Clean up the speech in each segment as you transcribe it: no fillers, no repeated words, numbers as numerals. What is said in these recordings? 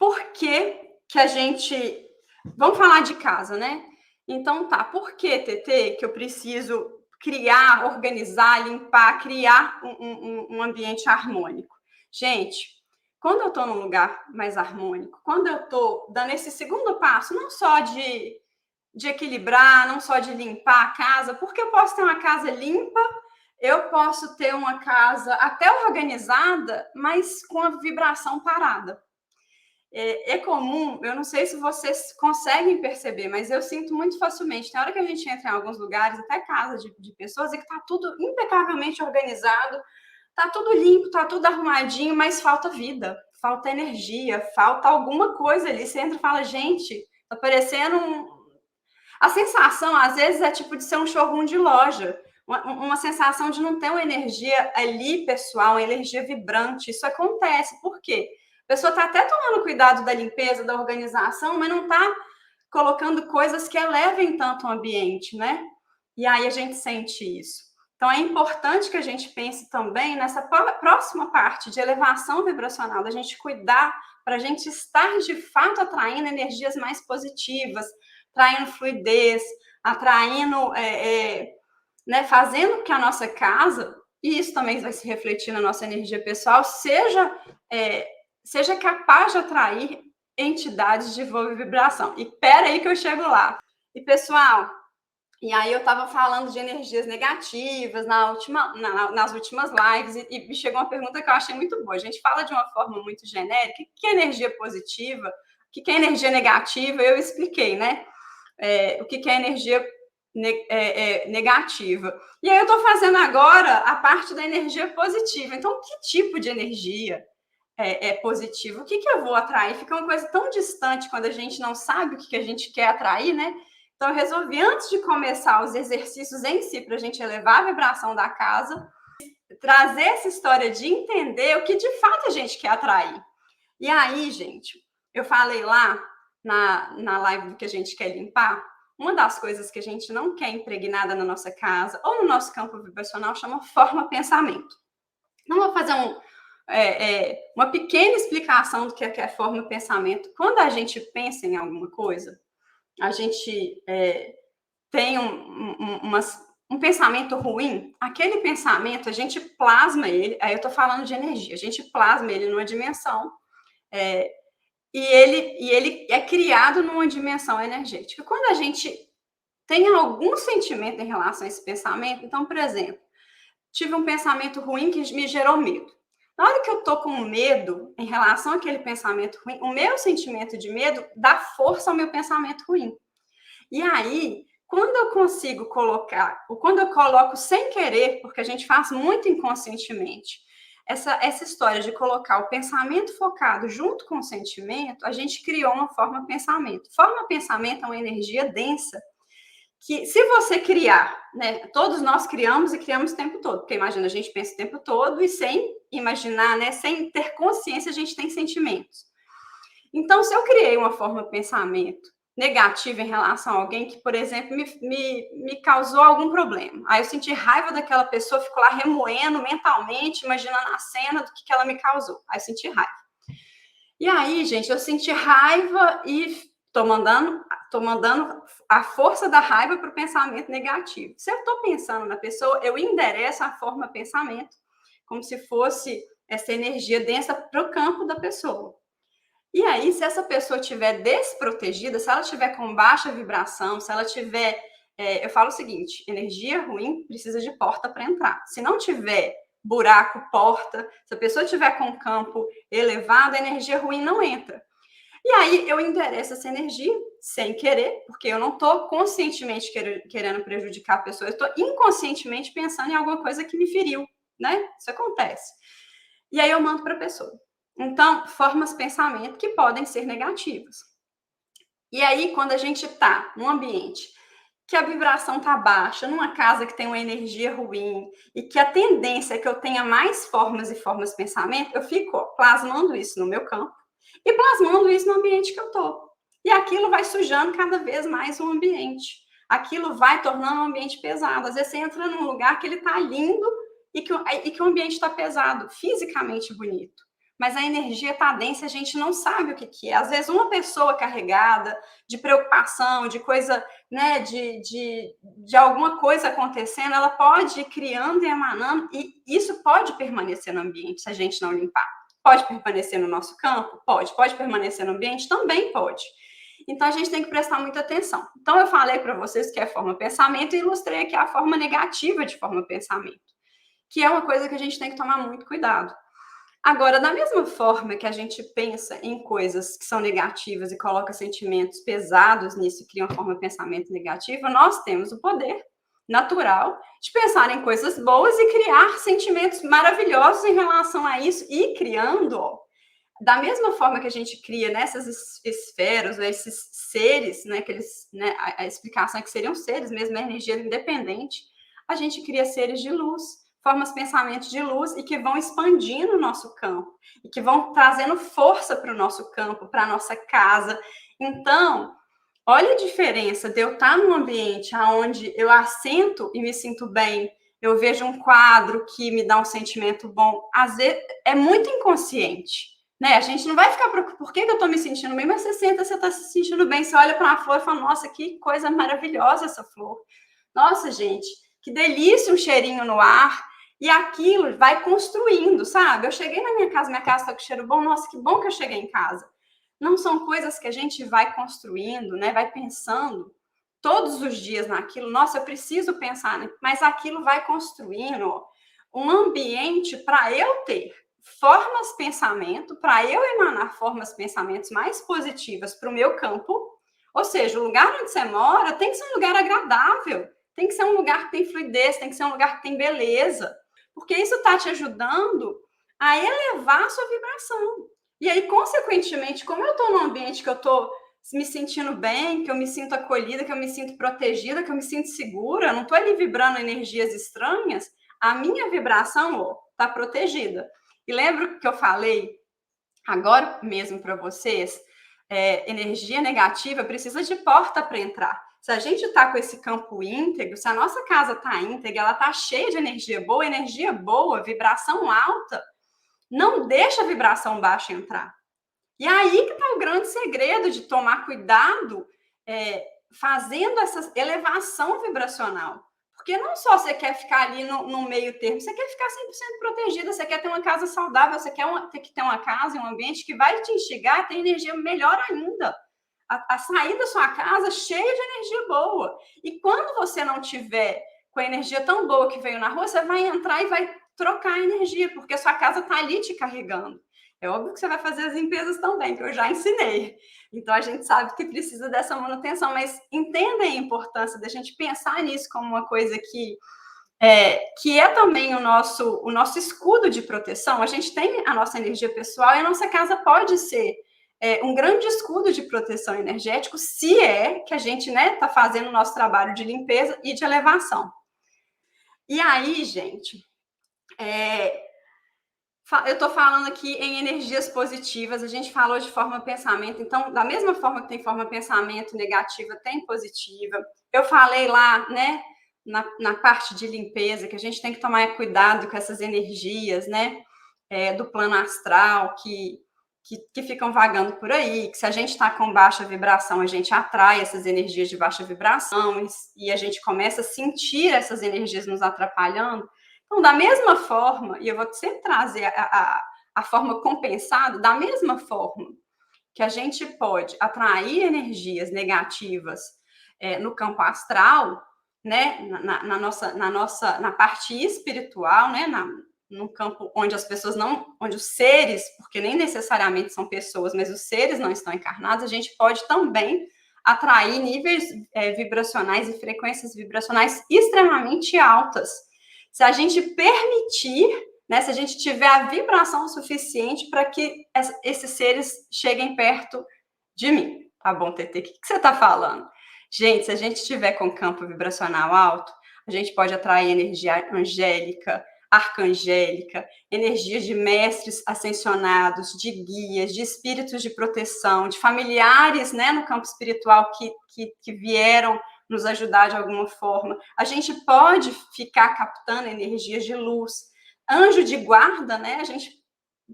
por que a gente... Vamos falar de casa, né? Então tá, por que, TT, que eu preciso criar, organizar, limpar, criar um ambiente harmônico? Gente, quando eu estou num lugar mais harmônico, quando eu estou dando esse segundo passo, não só de equilibrar, não só de limpar a casa, porque eu posso ter uma casa limpa, eu posso ter uma casa até organizada, mas com a vibração parada. É comum, eu não sei se vocês conseguem perceber, mas eu sinto muito facilmente. Tem hora que a gente entra em alguns lugares, até casa de pessoas, e que está tudo impecavelmente organizado, está tudo limpo, está tudo arrumadinho, mas falta vida, falta energia, falta alguma coisa ali. Você entra e fala, gente, tá parecendo A sensação, às vezes, é tipo de ser um showroom de loja. Uma sensação de não ter uma energia ali, pessoal, uma energia vibrante. Isso acontece. Por quê? A pessoa está até tomando cuidado da limpeza, da organização, mas não está colocando coisas que elevem tanto o ambiente, né? E aí a gente sente isso. Então, é importante que a gente pense também nessa próxima parte de elevação vibracional, da gente cuidar para a gente estar, de fato, atraindo energias mais positivas, atraindo fluidez, atraindo, né, fazendo que a nossa casa, e isso também vai se refletir na nossa energia pessoal, seja capaz de atrair entidades de boa vibração. E pera aí que eu chego lá. E, pessoal, e aí eu estava falando de energias negativas nas últimas lives, e me chegou uma pergunta que eu achei muito boa. A gente fala de uma forma muito genérica, o que é energia positiva, o que é energia negativa, eu expliquei, né? O que é energia negativa. E aí eu estou fazendo agora a parte da energia positiva. Então, que tipo de energia é positiva? O que eu vou atrair? Fica uma coisa tão distante quando a gente não sabe o que a gente quer atrair, né? Então, eu resolvi, antes de começar os exercícios em si, para a gente elevar a vibração da casa, trazer essa história de entender o que de fato a gente quer atrair. E aí, gente, eu falei lá na live do que a gente quer limpar, uma das coisas que a gente não quer impregnada na nossa casa ou no nosso campo vibracional chama forma pensamento. Então, vou fazer uma pequena explicação do que é forma pensamento. Quando a gente pensa em alguma coisa, a gente tem um pensamento ruim, aquele pensamento, a gente plasma ele, aí eu estou falando de energia, a gente plasma ele numa dimensão, e ele é criado numa dimensão energética. Quando a gente tem algum sentimento em relação a esse pensamento, então, por exemplo, tive um pensamento ruim que me gerou medo. Na hora que eu tô com medo em relação àquele pensamento ruim, o meu sentimento de medo dá força ao meu pensamento ruim. E aí, quando eu consigo colocar, ou quando eu coloco sem querer, porque a gente faz muito inconscientemente, essa história de colocar o pensamento focado junto com o sentimento, a gente criou uma forma pensamento. Forma pensamento é uma energia densa que, se você criar, né, todos nós criamos e criamos o tempo todo, porque imagina, a gente pensa o tempo todo e sem imaginar, né, sem ter consciência, a gente tem sentimentos. Então, se eu criei uma forma de pensamento negativa em relação a alguém que, por exemplo, me causou algum problema, aí eu senti raiva daquela pessoa, fico lá remoendo mentalmente, imaginando a cena do que ela me causou, aí eu senti raiva. E aí, gente, eu senti raiva e tô mandando a força da raiva para o pensamento negativo. Se eu estou pensando na pessoa, eu endereço a forma pensamento, como se fosse essa energia densa para o campo da pessoa. E aí, se essa pessoa estiver desprotegida, se ela estiver com baixa vibração, se ela estiver... eu falo o seguinte, energia ruim precisa de porta para entrar. Se não tiver buraco, porta, se a pessoa estiver com campo elevado, a energia ruim não entra. E aí eu endereço essa energia sem querer, porque eu não estou conscientemente querendo prejudicar a pessoa, eu estou inconscientemente pensando em alguma coisa que me feriu, né? Isso acontece. E aí eu mando para a pessoa. Então, formas de pensamento que podem ser negativas. E aí, quando a gente está num ambiente que a vibração está baixa, numa casa que tem uma energia ruim, e que a tendência é que eu tenha mais formas e formas de pensamento, eu fico plasmando isso no meu campo e plasmando isso no ambiente que eu estou. E aquilo vai sujando cada vez mais o ambiente. Aquilo vai tornando o ambiente pesado. Às vezes você entra num lugar que ele está lindo e que o ambiente está pesado, fisicamente bonito. mas a energia está densa e a gente não sabe o que, que é. Às vezes, uma pessoa carregada de preocupação, de coisa, né, de alguma coisa acontecendo, ela pode ir criando e emanando, e isso pode permanecer no ambiente se a gente não limpar. Pode permanecer no nosso campo? Pode. Pode permanecer no ambiente? Também pode. Então, a gente tem que prestar muita atenção. Então, eu falei para vocês que é forma pensamento e ilustrei aqui a forma negativa de forma pensamento, que é uma coisa que a gente tem que tomar muito cuidado. Agora, da mesma forma que a gente pensa em coisas que são negativas e coloca sentimentos pesados nisso e cria uma forma de pensamento negativa, nós temos o poder natural de pensar em coisas boas e criar sentimentos maravilhosos em relação a isso e criando, ó, da mesma forma que a gente cria nessas esferas, esses seres, né, que eles, né, a explicação é que seriam seres mesmo, a energia independente, a gente cria seres de luz, formas pensamentos de luz e que vão expandindo o nosso campo e que vão trazendo força para o nosso campo, para a nossa casa. Então, olha a diferença de eu estar num ambiente onde eu assento e me sinto bem, eu vejo um quadro que me dá um sentimento bom, às vezes é muito inconsciente. Né? A gente não vai ficar preocupado, por que eu estou me sentindo bem? Mas você senta, você está se sentindo bem, você olha para a flor e fala, nossa, que coisa maravilhosa essa flor. Nossa, gente, que delícia um cheirinho no ar. E aquilo vai construindo, sabe? Eu cheguei na minha casa está com cheiro bom, nossa, que bom que eu cheguei em casa. Não são coisas que a gente vai construindo, né? Vai pensando todos os dias naquilo. Nossa, eu preciso pensar, né? Mas aquilo vai construindo ó, um ambiente para eu ter formas de pensamento, para eu emanar formas de pensamentos mais positivas para o meu campo. Ou seja, o lugar onde você mora tem que ser um lugar agradável, tem que ser um lugar que tem fluidez, tem que ser um lugar que tem beleza, porque isso está te ajudando a elevar a sua vibração. E aí, consequentemente, como eu estou num ambiente que eu estou me sentindo bem, que eu me sinto acolhida, que eu me sinto protegida, que eu me sinto segura, eu não estou ali vibrando energias estranhas, a minha vibração está protegida. E lembra que eu falei agora mesmo para vocês? Energia negativa precisa de porta para entrar. Se a gente está com esse campo íntegro, se a nossa casa está íntegra, ela está cheia de energia boa, vibração alta, não deixa a vibração baixa entrar. E aí que está o grande segredo de tomar cuidado fazendo essa elevação vibracional. Porque não só você quer ficar ali no meio termo, você quer ficar 100% protegida, você quer ter uma casa saudável, você quer ter uma casa, um ambiente que vai te instigar a ter energia melhor ainda. A sair da sua casa cheia de energia boa. E quando você não tiver com a energia tão boa que veio na rua, você vai entrar e vai trocar a energia, porque a sua casa está ali te carregando. É óbvio que você vai fazer as limpezas também, que eu já ensinei. Então, a gente sabe que precisa dessa manutenção, mas entenda a importância da gente pensar nisso como uma coisa que é também o nosso escudo de proteção. A gente tem a nossa energia pessoal e a nossa casa pode ser um grande escudo de proteção energético se é que a gente está fazendo o nosso trabalho de limpeza e de elevação. E aí, gente, eu estou falando aqui em energias positivas, a gente falou de forma pensamento, então, da mesma forma que tem forma pensamento negativa, tem positiva. Eu falei lá, né, na parte de limpeza, que a gente tem que tomar cuidado com essas energias, né, do plano astral, que ficam vagando por aí, que se a gente está com baixa vibração, a gente atrai essas energias de baixa vibração e a gente começa a sentir essas energias nos atrapalhando. Então, da mesma forma, e eu vou sempre trazer a forma compensada, da mesma forma que a gente pode atrair energias negativas no campo astral, né, na parte espiritual, né, num campo onde as pessoas não, onde os seres, porque nem necessariamente são pessoas, mas os seres não estão encarnados, a gente pode também atrair níveis vibracionais e frequências vibracionais extremamente altas. Se a gente permitir, né, se a gente tiver a vibração suficiente para que esses seres cheguem perto de mim. Tá bom, TT? O que você está falando? Gente, se a gente estiver com campo vibracional alto, a gente pode atrair energia angélica, arcangélica, energias de mestres ascensionados, de guias, de espíritos de proteção, de familiares, né, no campo espiritual que vieram nos ajudar de alguma forma. A gente pode ficar captando energias de luz. Anjo de guarda, né? A gente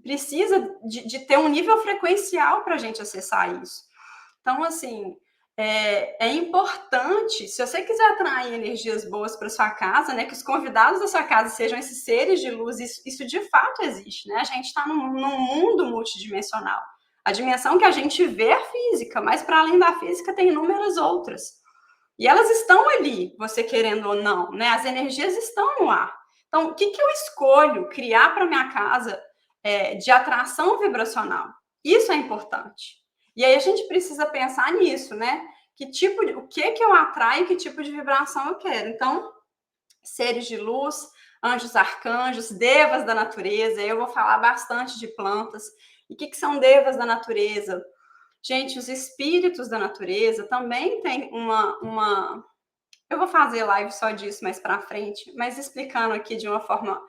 precisa de ter um nível frequencial para a gente acessar isso. Então, assim, é importante, se você quiser atrair energias boas para sua casa, né, que os convidados da sua casa sejam esses seres de luz, isso de fato existe, né? A gente está num mundo multidimensional. A dimensão que a gente vê é física, mas para além da física tem inúmeras outras. E elas estão ali, você querendo ou não, né? As energias estão no ar. Então, o que eu escolho criar para minha casa de atração vibracional? Isso é importante. E aí a gente precisa pensar nisso, né? O que eu atraio, que tipo de vibração eu quero. Então, seres de luz, anjos, arcanjos, devas da natureza. Eu vou falar bastante de plantas. E o que são devas da natureza? Gente, os espíritos da natureza também têm uma... Eu vou fazer live só disso mais para frente, mas explicando aqui de uma forma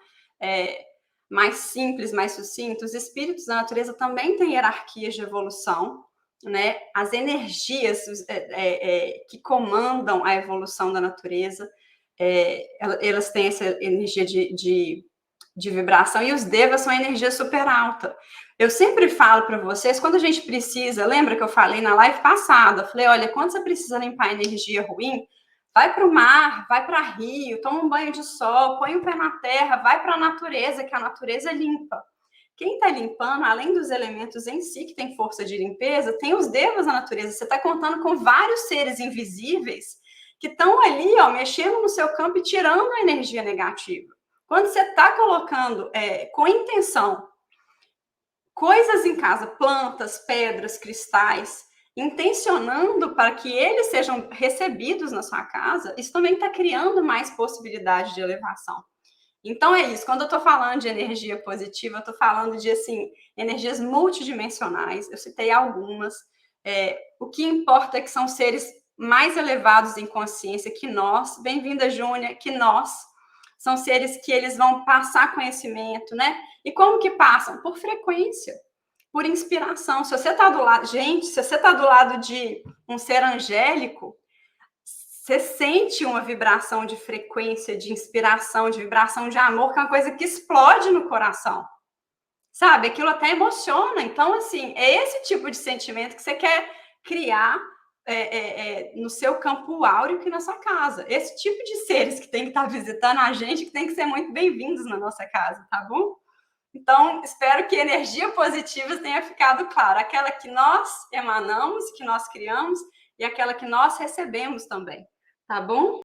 mais simples, mais sucinta. Os espíritos da natureza também têm hierarquias de evolução, né? As energias que comandam a evolução da natureza, elas têm essa energia de vibração, e os devas são energia super alta. Eu sempre falo para vocês, quando a gente precisa, lembra que eu falei na live passada, eu falei, olha, quando você precisa limpar energia ruim, vai para o mar, vai para rio, toma um banho de sol, põe o pé na terra, vai para a natureza, que a natureza limpa. Quem está limpando, além dos elementos em si, que tem força de limpeza, tem os devas da natureza. Você está contando com vários seres invisíveis que estão ali, ó, mexendo no seu campo e tirando a energia negativa. Quando você está colocando com intenção coisas em casa, plantas, pedras, cristais, intencionando para que eles sejam recebidos na sua casa, isso também está criando mais possibilidade de elevação. Então é isso, quando eu estou falando de energia positiva, eu estou falando de assim, energias multidimensionais, eu citei algumas. O que importa é que são seres mais elevados em consciência que nós, bem-vinda, Júnia, que nós, são seres que eles vão passar conhecimento, né? E como que passam? Por frequência, por inspiração. Se você está do lado, gente, se você está do lado de um ser angélico, você sente uma vibração de frequência, de inspiração, de vibração de amor, que é uma coisa que explode no coração. Sabe? Aquilo até emociona. Então, assim, é esse tipo de sentimento que você quer criar no seu campo áureo e na sua casa. Esse tipo de seres que tem que estar visitando a gente, que tem que ser muito bem-vindos na nossa casa, tá bom? Então, espero que energia positiva tenha ficado claro. Aquela que nós emanamos, que nós criamos, e aquela que nós recebemos também, tá bom?